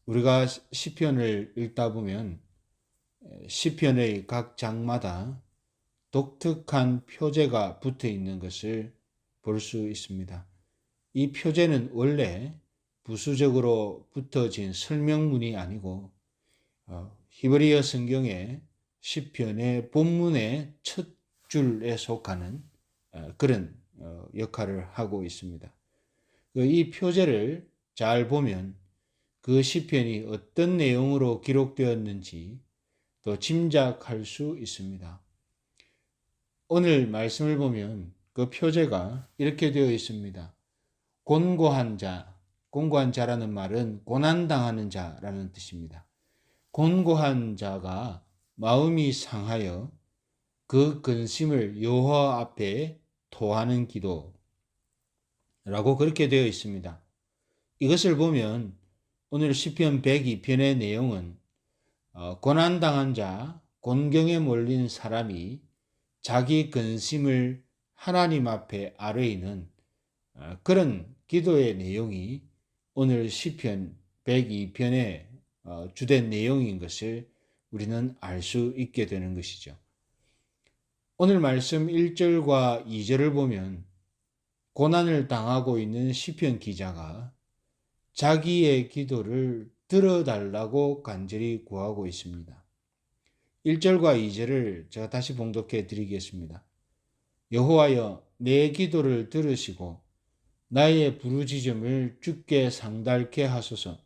우리가 시편을 읽다 보면 시편의 각 장마다 독특한 표제가 붙어 있는 것을 볼 수 있습니다. 이 표제는 원래 부수적으로 붙어진 설명문이 아니고 히브리어 성경의 시편의 본문의 첫 줄에 속하는 그런 역할을 하고 있습니다. 이 표제를 잘 보면 그 시편이 어떤 내용으로 기록되었는지 또 짐작할 수 있습니다. 오늘 말씀을 보면 그 표제가 이렇게 되어 있습니다. 곤고한 자, 곤고한 자라는 말은 고난당하는 자라는 뜻입니다. 곤고한 자가 마음이 상하여 그 근심을 여호와 앞에 토하는 기도라고 그렇게 되어 있습니다. 이것을 보면 오늘 시편 102편의 내용은 고난당한 자, 곤경에 몰린 사람이 자기 근심을 하나님 앞에 아뢰이는 그런 기도의 내용이 오늘 시편 102편의 주된 내용인 것을 우리는 알 수 있게 되는 것이죠. 오늘 말씀 1절과 2절을 보면 고난을 당하고 있는 시편 기자가 자기의 기도를 들어달라고 간절히 구하고 있습니다. 1절과 2절을 제가 다시 봉독해 드리겠습니다. 여호와여, 내 기도를 들으시고 나의 부르짖음을 주께 상달케 하소서.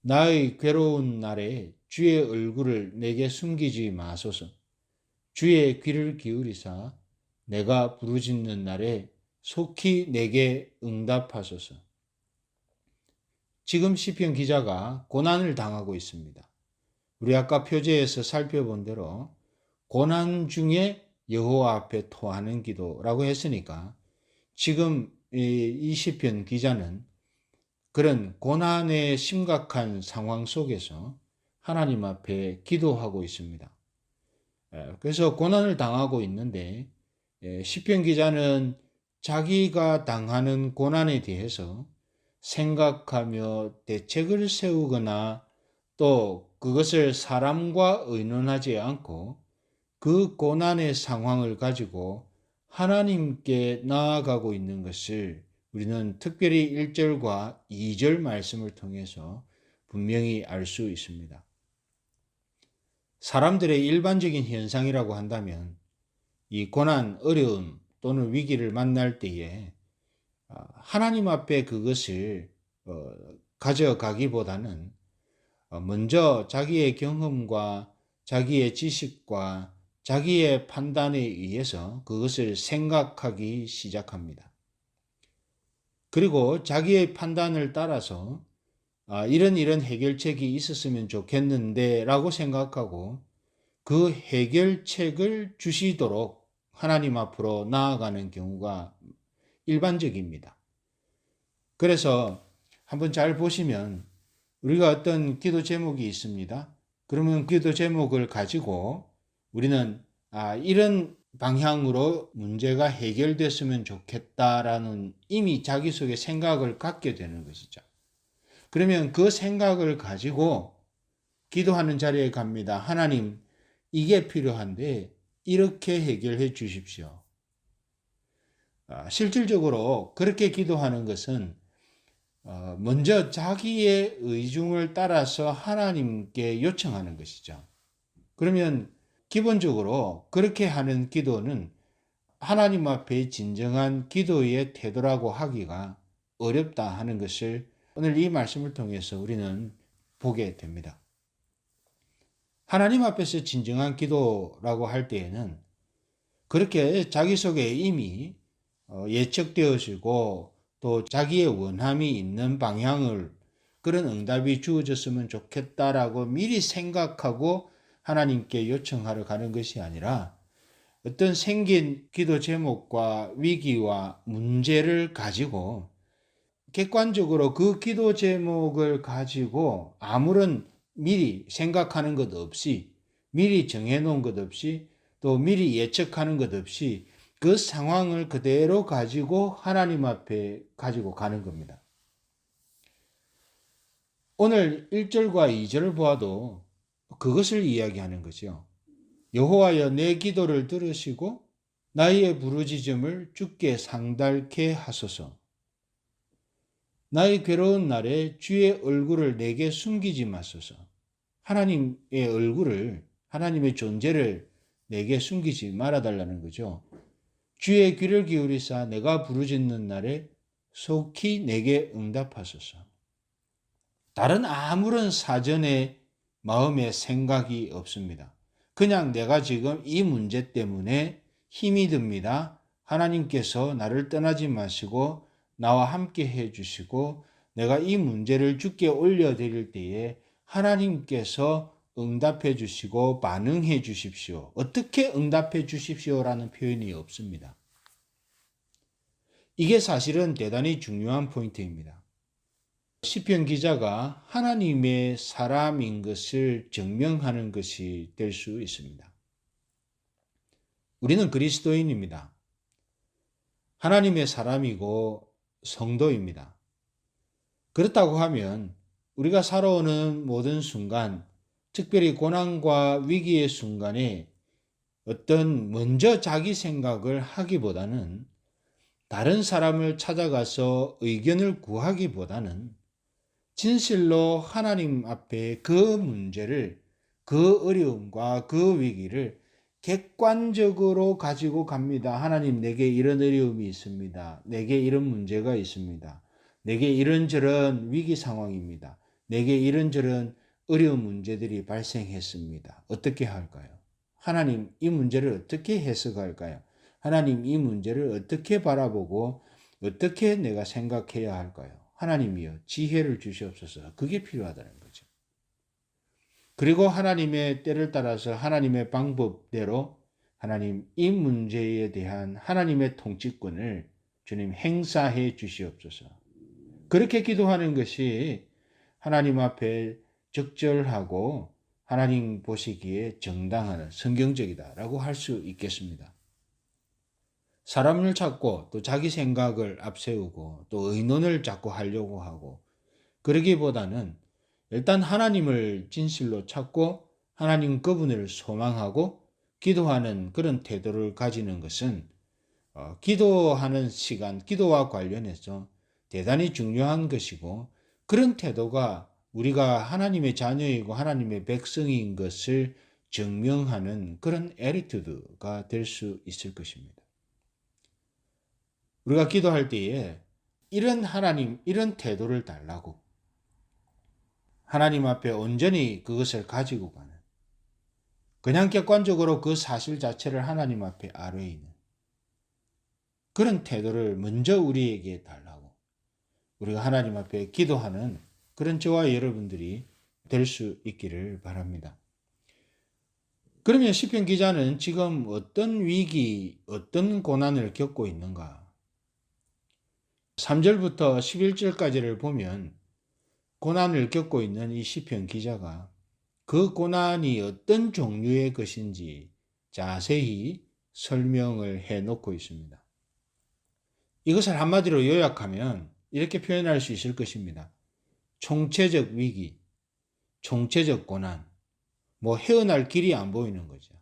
나의 괴로운 날에 주의 얼굴을 내게 숨기지 마소서. 주의 귀를 기울이사 내가 부르짖는 날에 속히 내게 응답하소서. 지금 시편 기자가 고난을 당하고 있습니다. 우리 아까 표제에서 살펴본 대로 고난 중에 여호와 앞에 토하는 기도라고 했으니까 지금 이 시편 기자는 그런 고난의 심각한 상황 속에서 하나님 앞에 기도하고 있습니다. 그래서 고난을 당하고 있는데 시편 기자는 자기가 당하는 고난에 대해서 생각하며 대책을 세우거나 또 그것을 사람과 의논하지 않고 그 고난의 상황을 가지고 하나님께 나아가고 있는 것을 우리는 특별히 1절과 2절 말씀을 통해서 분명히 알 수 있습니다. 사람들의 일반적인 현상이라고 한다면 이 고난, 어려움 또는 위기를 만날 때에 하나님 앞에 그것을 가져가기보다는 먼저 자기의 경험과 자기의 지식과 자기의 판단에 의해서 그것을 생각하기 시작합니다. 그리고 자기의 판단을 따라서 이런 해결책이 있었으면 좋겠는데 라고 생각하고 그 해결책을 주시도록 하나님 앞으로 나아가는 경우가 일반적입니다. 그래서 한번 잘 보시면 우리가 어떤 기도 제목이 있습니다. 그러면 기도 제목을 가지고 우리는 이런 방향으로 문제가 해결됐으면 좋겠다라는 이미 자기 속에 생각을 갖게 되는 것이죠. 그러면 그 생각을 가지고 기도하는 자리에 갑니다. 하나님, 이게 필요한데 이렇게 해결해 주십시오. 실질적으로 그렇게 기도하는 것은 먼저 자기의 의중을 따라서 하나님께 요청하는 것이죠. 그러면 기본적으로 그렇게 하는 기도는 하나님 앞에 진정한 기도의 태도라고 하기가 어렵다 하는 것을 오늘 이 말씀을 통해서 우리는 보게 됩니다. 하나님 앞에서 진정한 기도라고 할 때에는 그렇게 자기 속에 이미 예측되어지고 또 자기의 원함이 있는 방향을 그런 응답이 주어졌으면 좋겠다라고 미리 생각하고 하나님께 요청하러 가는 것이 아니라 어떤 생긴 기도 제목과 위기와 문제를 가지고 객관적으로 그 기도 제목을 가지고 아무런 미리 생각하는 것 없이 미리 정해놓은 것 없이 또 미리 예측하는 것 없이 그 상황을 그대로 가지고 하나님 앞에 가지고 가는 겁니다. 오늘 1절과 2절을 보아도 그것을 이야기하는 거죠. 여호와여 내 기도를 들으시고 나의 부르짖음을 주께 상달케 하소서. 나의 괴로운 날에 주의 얼굴을 내게 숨기지 마소서. 하나님의 얼굴을, 하나님의 존재를 내게 숨기지 말아달라는 거죠. 주의 귀를 기울이사 내가 부르짖는 날에 속히 내게 응답하소서. 다른 아무런 사전의 마음의 생각이 없습니다. 그냥 내가 지금 이 문제 때문에 힘이 듭니다. 하나님께서 나를 떠나지 마시고 나와 함께 해주시고 내가 이 문제를 주께 올려드릴 때에 하나님께서 응답해 주시고 반응해 주십시오. 어떻게 응답해 주십시오라는 표현이 없습니다. 이게 사실은 대단히 중요한 포인트입니다. 시편 기자가 하나님의 사람인 것을 증명하는 것이 될 수 있습니다. 우리는 그리스도인입니다. 하나님의 사람이고 성도입니다. 그렇다고 하면 우리가 살아오는 모든 순간, 특별히 고난과 위기의 순간에 어떤 먼저 자기 생각을 하기보다는 다른 사람을 찾아가서 의견을 구하기보다는 진실로 하나님 앞에 그 문제를, 그 어려움과 그 위기를 객관적으로 가지고 갑니다. 하나님, 내게 이런 어려움이 있습니다. 내게 이런 문제가 있습니다. 내게 이런저런 위기 상황입니다. 내게 이런저런 어려운 문제들이 발생했습니다. 어떻게 할까요? 하나님, 이 문제를 어떻게 해석할까요? 하나님, 이 문제를 어떻게 바라보고 어떻게 내가 생각해야 할까요? 하나님이여, 지혜를 주시옵소서. 그게 필요하다는 거죠. 그리고 하나님의 때를 따라서 하나님의 방법대로 하나님, 이 문제에 대한 하나님의 통치권을 주님 행사해 주시옵소서. 그렇게 기도하는 것이 하나님 앞에 적절하고 하나님 보시기에 정당한 성경적이다라고 할 수 있겠습니다. 사람을 찾고 또 자기 생각을 앞세우고 또 의논을 자꾸 하려고 하고 그러기보다는 일단 하나님을 진실로 찾고 하나님 그분을 소망하고 기도하는 그런 태도를 가지는 것은 기도하는 시간, 기도와 관련해서 대단히 중요한 것이고 그런 태도가 우리가 하나님의 자녀이고 하나님의 백성인 것을 증명하는 그런 애티튜드가 될 수 있을 것입니다. 우리가 기도할 때에 이런 하나님, 이런 태도를 달라고 하나님 앞에 온전히 그것을 가지고 가는 그냥 객관적으로 그 사실 자체를 하나님 앞에 아뢰이는 그런 태도를 먼저 우리에게 달라고 우리가 하나님 앞에 기도하는 그런 저와 여러분들이 될 수 있기를 바랍니다. 그러면 시편 기자는 지금 어떤 위기, 어떤 고난을 겪고 있는가? 3절부터 11절까지를 보면 고난을 겪고 있는 이 시편 기자가 그 고난이 어떤 종류의 것인지 자세히 설명을 해 놓고 있습니다. 이것을 한마디로 요약하면 이렇게 표현할 수 있을 것입니다. 총체적 위기, 총체적 고난, 헤어날 길이 안 보이는 거죠.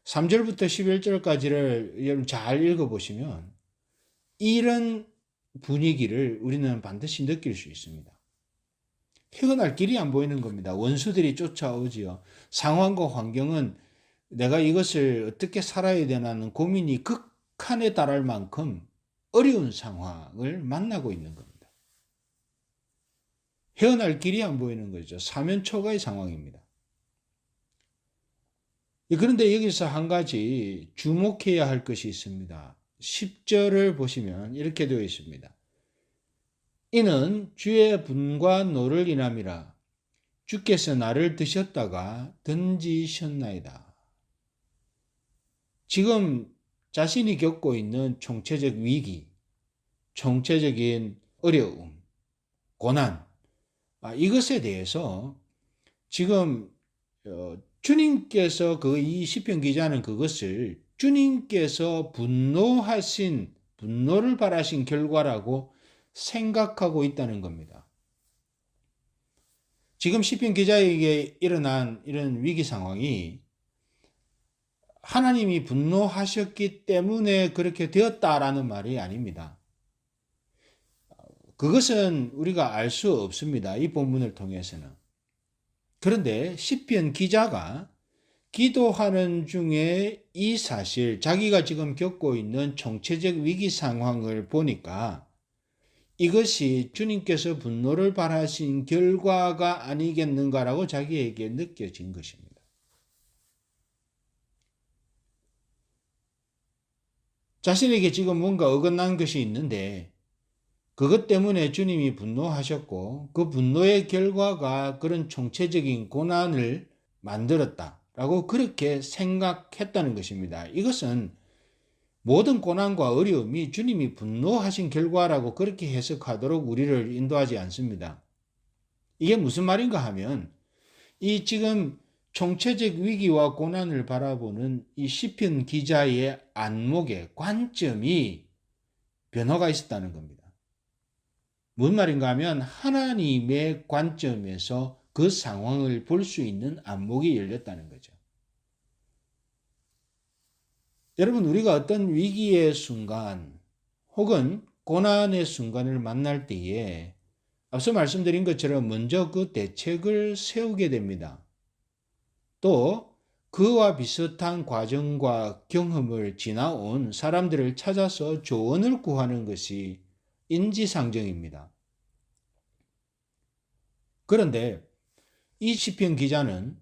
3절부터 11절까지를 여러분 잘 읽어보시면 이런 분위기를 우리는 반드시 느낄 수 있습니다. 헤어날 길이 안 보이는 겁니다. 원수들이 쫓아오지요. 상황과 환경은 내가 이것을 어떻게 살아야 되나는 고민이 극한에 달할 만큼 어려운 상황을 만나고 있는 겁니다. 헤어날 길이 안 보이는 거죠. 사면초가의 상황입니다. 그런데 여기서 한 가지 주목해야 할 것이 있습니다. 10절을 보시면 이렇게 되어 있습니다. 이는 주의 분과 노를 인함이라 주께서 나를 드셨다가 던지셨나이다. 지금 자신이 겪고 있는 총체적 위기, 총체적인 어려움, 고난, 이것에 대해서 지금 주님께서 이 시편 기자는 그것을 주님께서 분노를 바라신 결과라고 생각하고 있다는 겁니다. 지금 시편 기자에게 일어난 이런 위기 상황이 하나님이 분노하셨기 때문에 그렇게 되었다라는 말이 아닙니다. 그것은 우리가 알 수 없습니다. 이 본문을 통해서는. 그런데 시편 기자가 기도하는 중에 이 사실, 자기가 지금 겪고 있는 총체적 위기 상황을 보니까 이것이 주님께서 분노를 발하신 결과가 아니겠는가라고 자기에게 느껴진 것입니다. 자신에게 지금 뭔가 어긋난 것이 있는데 그것 때문에 주님이 분노하셨고 그 분노의 결과가 그런 총체적인 고난을 만들었다라고 그렇게 생각했다는 것입니다. 이것은 모든 고난과 어려움이 주님이 분노하신 결과라고 그렇게 해석하도록 우리를 인도하지 않습니다. 이게 무슨 말인가 하면 이 지금 총체적 위기와 고난을 바라보는 이 시편 기자의 안목의 관점이 변화가 있었다는 겁니다. 무슨 말인가 하면 하나님의 관점에서 그 상황을 볼 수 있는 안목이 열렸다는 거죠. 여러분, 우리가 어떤 위기의 순간 혹은 고난의 순간을 만날 때에 앞서 말씀드린 것처럼 먼저 그 대책을 세우게 됩니다. 또 그와 비슷한 과정과 경험을 지나온 사람들을 찾아서 조언을 구하는 것이 인지상정입니다. 그런데 이 시편 기자는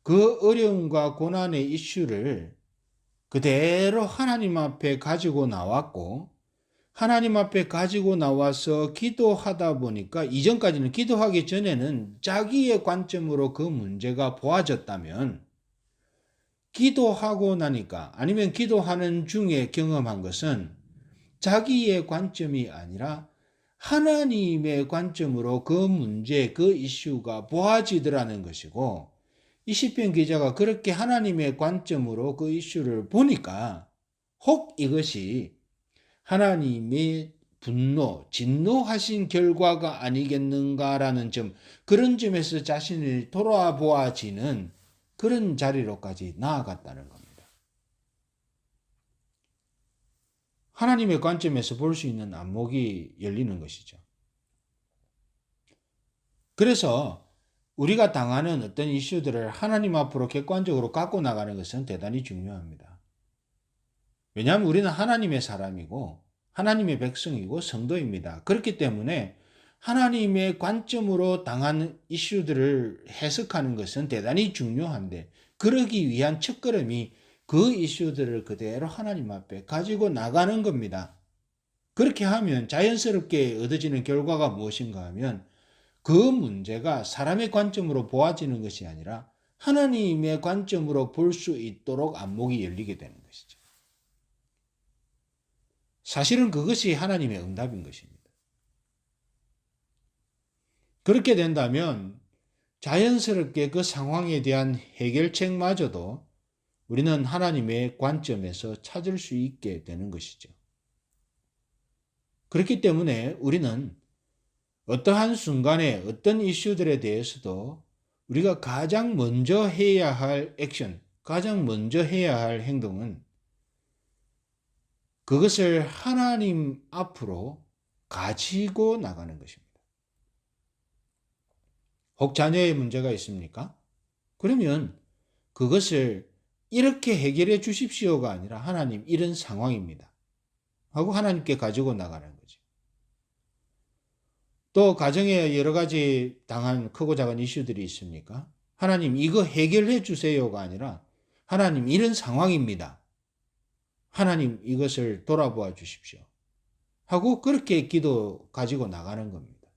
그 어려움과 고난의 이슈를 그대로 하나님 앞에 가지고 나왔고, 하나님 앞에 가지고 나와서 기도하다 보니까 이전까지는 기도하기 전에는 자기의 관점으로 그 문제가 보아졌다면 기도하고 나니까 아니면 기도하는 중에 경험한 것은 자기의 관점이 아니라 하나님의 관점으로 그 문제, 그 이슈가 보아지더라는 것이고, 이 시편 기자가 그렇게 하나님의 관점으로 그 이슈를 보니까 혹 이것이 하나님의 분노, 진노하신 결과가 아니겠는가라는 점, 그런 점에서 자신을 돌아보아지는 그런 자리로까지 나아갔다는 겁니다. 하나님의 관점에서 볼 수 있는 안목이 열리는 것이죠. 그래서 우리가 당하는 어떤 이슈들을 하나님 앞으로 객관적으로 갖고 나가는 것은 대단히 중요합니다. 왜냐하면 우리는 하나님의 사람이고 하나님의 백성이고 성도입니다. 그렇기 때문에 하나님의 관점으로 당하는 이슈들을 해석하는 것은 대단히 중요한데, 그러기 위한 첫걸음이 그 이슈들을 그대로 하나님 앞에 가지고 나가는 겁니다. 그렇게 하면 자연스럽게 얻어지는 결과가 무엇인가 하면 그 문제가 사람의 관점으로 보아지는 것이 아니라 하나님의 관점으로 볼 수 있도록 안목이 열리게 되는 것이죠. 사실은 그것이 하나님의 응답인 것입니다. 그렇게 된다면 자연스럽게 그 상황에 대한 해결책마저도 우리는 하나님의 관점에서 찾을 수 있게 되는 것이죠. 그렇기 때문에 우리는 어떠한 순간에 어떤 이슈들에 대해서도 우리가 가장 먼저 해야 할 액션, 가장 먼저 해야 할 행동은 그것을 하나님 앞으로 가지고 나가는 것입니다. 혹 자녀의 문제가 있습니까? 그러면 그것을 이렇게 해결해 주십시오가 아니라 하나님 이런 상황입니다 하고 하나님께 가지고 나가는 거죠. 또 가정에 여러 가지 당한 크고 작은 이슈들이 있습니까? 하나님 이거 해결해 주세요가 아니라 하나님 이런 상황입니다. 하나님 이것을 돌아보아 주십시오 하고 그렇게 기도 가지고 나가는 겁니다.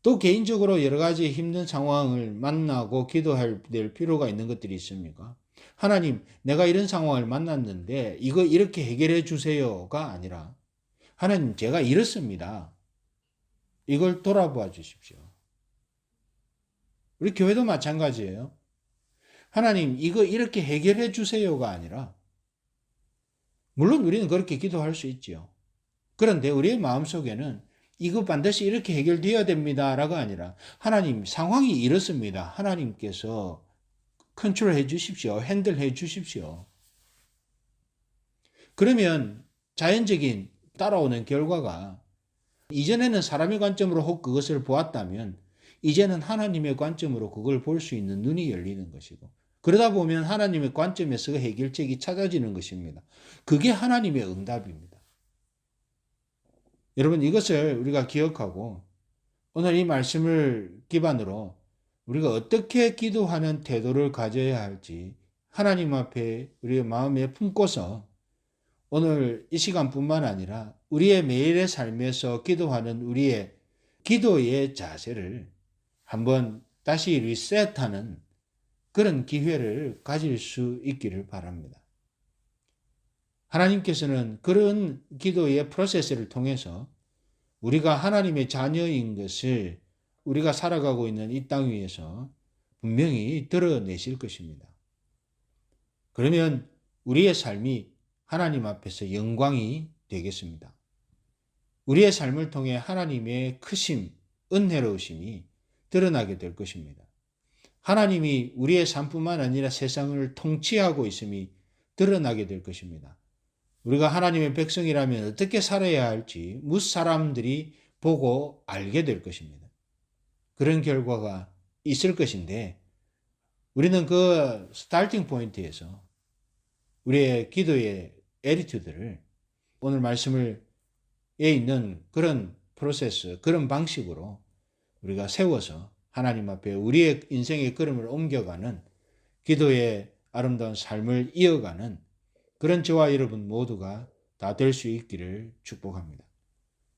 또 개인적으로 여러 가지 힘든 상황을 만나고 기도할 필요가 있는 것들이 있습니까? 하나님, 내가 이런 상황을 만났는데 이거 이렇게 해결해 주세요가 아니라 하나님, 제가 이렇습니다. 이걸 돌아보아 주십시오. 우리 교회도 마찬가지예요. 하나님, 이거 이렇게 해결해 주세요가 아니라, 물론 우리는 그렇게 기도할 수 있지요. 그런데 우리의 마음속에는 이거 반드시 이렇게 해결되어야 됩니다라가 아니라 하나님 상황이 이렇습니다. 하나님께서 컨트롤해 주십시오. 핸들해 주십시오. 그러면 자연적인 따라오는 결과가 이전에는 사람의 관점으로 혹 그것을 보았다면 이제는 하나님의 관점으로 그걸 볼 수 있는 눈이 열리는 것이고 그러다 보면 하나님의 관점에서 해결책이 찾아지는 것입니다. 그게 하나님의 응답입니다. 여러분 이것을 우리가 기억하고 오늘 이 말씀을 기반으로 우리가 어떻게 기도하는 태도를 가져야 할지 하나님 앞에 우리의 마음에 품고서 오늘 이 시간뿐만 아니라 우리의 매일의 삶에서 기도하는 우리의 기도의 자세를 한번 다시 리셋하는 그런 기회를 가질 수 있기를 바랍니다. 하나님께서는 그런 기도의 프로세스를 통해서 우리가 하나님의 자녀인 것을 우리가 살아가고 있는 이 땅 위에서 분명히 드러내실 것입니다. 그러면 우리의 삶이 하나님 앞에서 영광이 되겠습니다. 우리의 삶을 통해 하나님의 크심, 은혜로우심이 드러나게 될 것입니다. 하나님이 우리의 삶뿐만 아니라 세상을 통치하고 있음이 드러나게 될 것입니다. 우리가 하나님의 백성이라면 어떻게 살아야 할지 무사람들이 보고 알게 될 것입니다. 그런 결과가 있을 것인데 우리는 그 스타팅 포인트에서 우리의 기도의 애티튜드를 오늘 말씀에 있는 그런 프로세스, 그런 방식으로 우리가 세워서 하나님 앞에 우리의 인생의 걸음을 옮겨가는 기도의 아름다운 삶을 이어가는 그런 저와 여러분 모두가 다 될 수 있기를 축복합니다.